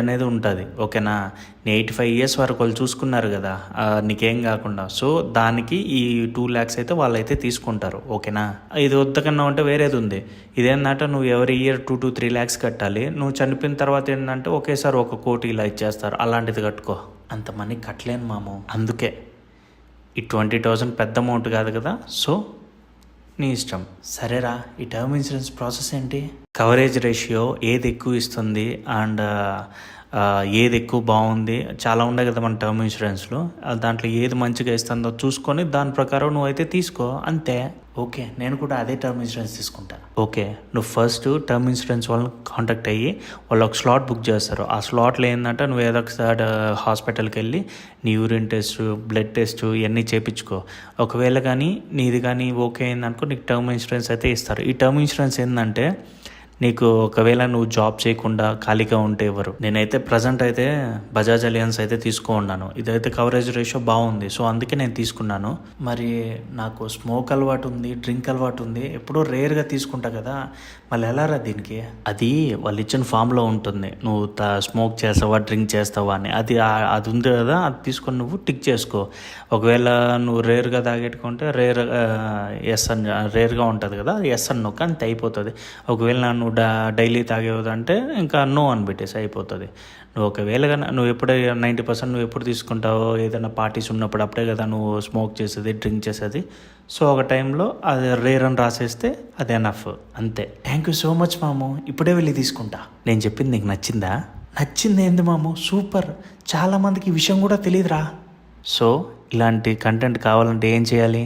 అనేది ఉంటుంది. ఓకేనా? నీ 85 ఇయర్స్ వరకు వాళ్ళు చూసుకున్నారు కదా, నీకేం కాకుండా. సో దానికి ఈ 2 lakhs అయితే వాళ్ళైతే తీసుకుంటారు. ఓకేనా? ఇది వద్దకన్నా ఉంటే వేరేది ఉంది. ఇదేంటంటే నువ్వు ఎవరి ఇయర్ 2 to 3 lakhs కట్టాలి. నువ్వు చనిపోయిన తర్వాత ఏంటంటే ఒకేసారి 1 కోటి ఇలా ఇచ్చేస్తారు. అలాంటిది కట్టుకో. అంత మనీ కట్టలేను మాము. అందుకే ఈ 20,000 పెద్ద అమౌంట్ కాదు కదా. సో నీ ఇష్టం. సరేరా, ఈ టర్మ్ ఇన్సూరెన్స్ ప్రాసెస్ ఏంటి? కవరేజ్ రేషియో ఏది ఎక్కువ ఇస్తుంది అండ్ ఏది ఎక్కువ బాగుంది చాలా ఉన్నాయి కదా మన టర్మ్ ఇన్సూరెన్స్లో. దాంట్లో ఏది మంచిగా ఇస్తుందో చూసుకొని దాని ప్రకారం నువ్వైతే తీసుకో, అంతే. ఓకే, నేను కూడా అదే టర్మ్ ఇన్సూరెన్స్ తీసుకుంటా. ఓకే, నువ్వు ఫస్ట్ టర్మ్ ఇన్సూరెన్స్ వాళ్ళని కాంటాక్ట్ అయ్యి వాళ్ళు ఒక స్లాట్ బుక్ చేస్తారు. ఆ స్లాట్లో ఏంటంటే నువ్వు ఏదో ఒకసారి హాస్పిటల్కి వెళ్ళి నీ యూరిన్ టెస్ట్, బ్లడ్ టెస్ట్ ఇవన్నీ చేయించుకో. ఒకవేళ కానీ నీది కానీ ఓకే అయిందనుకో నీకు టర్మ్ ఇన్సూరెన్స్ అయితే ఇస్తారు. ఈ టర్మ్ ఇన్సూరెన్స్ ఏంటంటే నీకు ఒకవేళ నువ్వు జాబ్ చేయకుండా ఖాళీగా ఉంటే ఎవరు. నేనైతే ప్రజెంట్ అయితే బజాజ్ అలియన్స్ అయితే ఉన్నాను. ఇదైతే కవరేజ్ రేషియో బాగుంది. సో అందుకే నేను తీసుకున్నాను. మరి నాకు స్మోక్ అలవాటు ఉంది, డ్రింక్ అలవాటు ఉంది, ఎప్పుడో రేర్గా తీసుకుంటా కదా, మళ్ళీ ఎలా రా దీనికి? అది వాళ్ళు ఇచ్చిన ఫామ్లో ఉంటుంది. నువ్వు స్మోక్ చేస్తావా, డ్రింక్ చేస్తావా అని. అది ఉంది కదా, అది తీసుకొని నువ్వు టిక్ చేసుకో. ఒకవేళ నువ్వు రేర్గా తాగెట్టుకుంటే రేర్గా ఉంటుంది కదా, ఎస్ అని నొక్క, అంతే అయిపోతుంది. ఒకవేళ నువ్వు డైలీ తాగేదంటే ఇంకా నో అని పెట్టేసి అయిపోతుంది. నువ్వు ఒకవేళ నువ్వు ఎప్పుడే 90% నువ్వు ఎప్పుడు తీసుకుంటావో, ఏదైనా పార్టీస్ ఉన్నప్పుడు అప్పుడే కదా నువ్వు స్మోక్ చేసేది, డ్రింక్ చేసేది. సో ఒక టైంలో అది రేర్ అని రాసేస్తే అది ఎనఫ్, అంతే. థ్యాంక్ యూ సో మచ్ మాము, ఇప్పుడే వెళ్ళి తీసుకుంటా. నేను చెప్పింది నీకు నచ్చిందా? నచ్చింది ఏంది మాము, సూపర్. చాలామందికి ఈ విషయం కూడా తెలియదురా. సో ఇలాంటి కంటెంట్ కావాలంటే ఏం చేయాలి?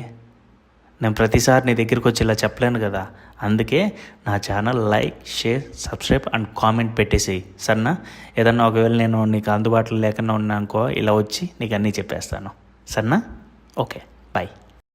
నేను ప్రతిసారి నీ దగ్గరికి వచ్చి ఇలా చెప్పలేను కదా. అందుకే నా channel like, share, subscribe and comment పెట్టేసేయి, సరేనా? ఏదన్నా ఒకవేళ నేను నీకు అందుబాటులో లేకుండా ఉన్నా అనుకో, ఇలా వచ్చి నీకు అన్నీ చెప్పేస్తాను, సరేనా? Okay, bye.